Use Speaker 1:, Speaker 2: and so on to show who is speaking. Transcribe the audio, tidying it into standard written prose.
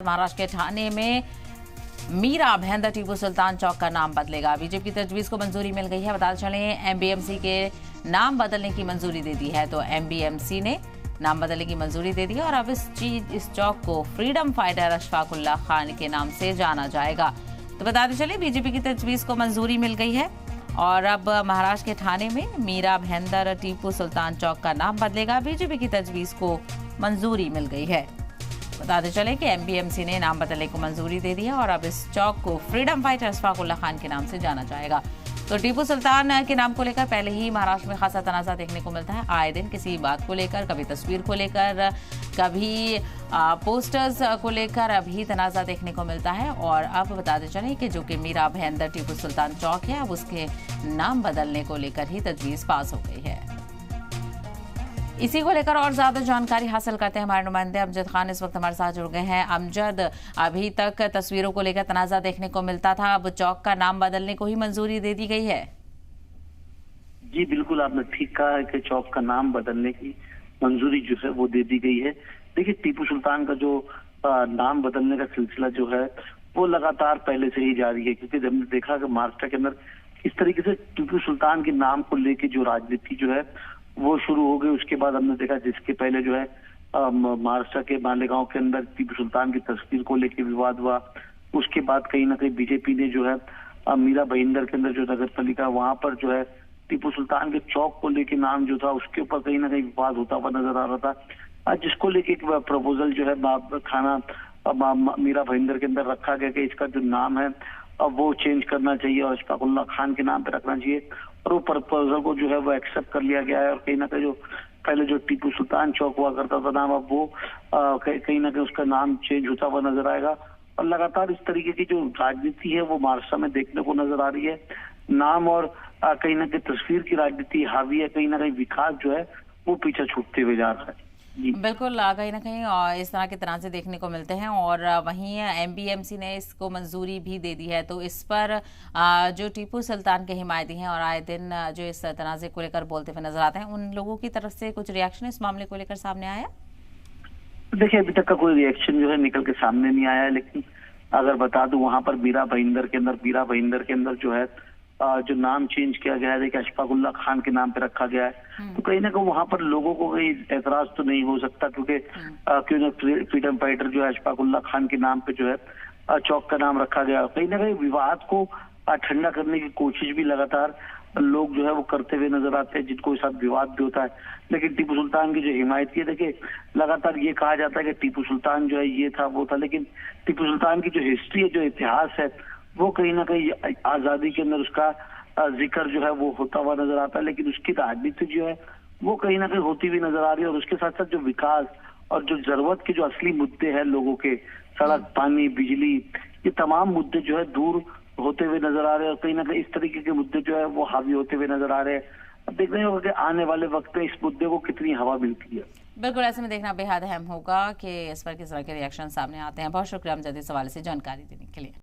Speaker 1: महाराष्ट्र के ठाणे में मीरा भाईंदर टीपू सुल्तान चौक का नाम बदलेगा। बीजेपी की तजवीज को मंजूरी मिल गई है। बताते चलें एमबीएमसी के नाम बदलने की मंजूरी दे दी है, तो एमबीएमसी ने नाम बदलने की मंजूरी दे दी है और अब इस चौक को फ्रीडम फाइटर अशफाक उल्लाह खान के नाम से जाना जाएगा। तो बताते चले बीजेपी की तजवीज को मंजूरी मिल गई है और अब महाराष्ट्र के ठाणे में मीरा भाईंदर टीपू सुल्तान चौक का नाम बदलेगा। बीजेपी की तजवीज को मंजूरी मिल गई है। बताते चले कि एमबीएमसी ने नाम बदलने को मंजूरी दे दी है और अब इस चौक को फ्रीडम फाइटर अशफाक उल्लाह खान के नाम से जाना जाएगा। तो टीपू सुल्तान के नाम को लेकर पहले ही महाराष्ट्र में खासा तनाज़ा देखने को मिलता है। आए दिन किसी बात को लेकर, कभी तस्वीर को लेकर, कभी पोस्टर्स को लेकर अभी तनाज़ा देखने को मिलता है। और अब बताते चले कि जो कि मीरा भाईंदर टीपू सुल्तान चौक है, अब उसके नाम बदलने को लेकर ही तजवीज़ पास हो गई है। इसी को लेकर और ज्यादा जानकारी हासिल करते हैं हमारे नुमाइंदे अमजद खान इस वक्त हमारे साथ जुड़ गए हैं। अमजद, अभी तक तस्वीरों को लेकर तनाज़ा देखने को मिलता था, अब चौक का नाम बदलने को ही मंजूरी दे दी गई है।
Speaker 2: जी बिल्कुल, आपने ठीक कहा है कि चौक का नाम बदलने की मंजूरी जो है वो दे दी गई है। देखिए, टीपू सुल्तान का जो नाम बदलने का सिलसिला जो है वो लगातार पहले से ही जारी है, क्योंकि हमने देखा कि महाराष्ट्र के अंदर किस तरीके से टीपू सुल्तान के नाम को लेकर जो राजनीति जो है वो शुरू हो गई। उसके बाद हमने देखा जिसके पहले जो है महाराष्ट्र के मालेगांव के अंदर टीपू सुल्तान की तस्वीर को लेकर विवाद हुआ। उसके बाद कहीं ना कहीं बीजेपी ने जो है मीरा भाईंदर के अंदर जो नगर पालिका वहां पर जो है टीपू सुल्तान के चौक को लेकर नाम जो था उसके ऊपर कहीं ना कहीं विवाद होता हुआ नजर आ रहा था, जिसको लेके एक प्रपोजल जो है खाना मीरा भाईंदर के अंदर रखा गया कि इसका जो नाम है अब वो चेंज करना चाहिए और अशफाक उल्लाह खान के नाम पे रखना चाहिए। और वो प्रपोजल को जो है वो एक्सेप्ट कर लिया गया है और कहीं ना कहीं जो पहले जो टीपू सुल्तान चौक हुआ करता था नाम, अब वो कहीं ना कहीं उसका नाम चेंज होता हुआ नजर आएगा। और लगातार इस तरीके की जो राजनीति है वो महाराष्ट्र में देखने को नजर आ रही है। नाम और कहीं ना कहीं तस्वीर की राजनीति हावी है, कहीं ना कहीं विकास जो है वो पीछे छूटते हुए जा रहा है।
Speaker 1: बिल्कुल, कहीं ना कहीं इस तरह के तनाज़े देखने को मिलते हैं और वहीं एमबीएमसी ने इसको मंजूरी भी दे दी है। तो इस पर जो टीपू सुल्तान के हिमायती हैं और आए दिन जो इस तनाज़े को लेकर बोलते हुए नजर आते हैं, उन लोगों की तरफ से कुछ रिएक्शन इस मामले को लेकर सामने आया?
Speaker 2: देखिए, अभी तक का कोई रिएक्शन जो है निकल के सामने नहीं आया है, लेकिन अगर बता दूं वहां पर मीरा भाईंदर के अंदर जो है जो नाम चेंज किया गया है, देखिए अशफाक उल्लाह खान के नाम पे रखा गया है। तो कहीं ना कहीं वहां पर लोगों को कहीं एतराज तो नहीं हो सकता, क्योंकि क्यों ना फ्रीडम फाइटर जो है अशफाक उल्लाह खान के नाम पे जो है चौक का नाम रखा गया। कहीं ना कहीं विवाद को ठंडा करने की कोशिश भी लगातार लोग जो है वो करते हुए नजर आते हैं, जिनको इस साथ विवाद भी होता है। लेकिन टीपू सुल्तान की जो हिमायती है, देखिए लगातार ये कहा जाता है कि टीपू सुल्तान जो है ये था वो था, लेकिन टीपू सुल्तान की जो हिस्ट्री है, जो इतिहास है, वो कहीं ना कहीं आजादी के अंदर उसका जिक्र जो है वो होता हुआ नजर आता है, लेकिन उसकी राजनीति जो है वो कहीं ना कहीं होती हुई नजर आ रही है। और उसके साथ साथ जो विकास और जो जरूरत के जो असली मुद्दे हैं लोगों के, सड़क, पानी, बिजली, ये तमाम मुद्दे जो है दूर होते हुए नजर आ रहे हैं और कहीं ना कहीं इस तरीके के मुद्दे जो है वो हावी होते हुए नजर आ रहे हैं। अब देखना होगा कि आने वाले वक्त में इस मुद्दे को कितनी हवा मिलती है।
Speaker 1: बिल्कुल, ऐसे में देखना बेहद अहम होगा कि इस पर किस तरह के रिएक्शन सामने आते हैं। बहुत शुक्रिया अमजद इस हवाले से जानकारी देने के लिए।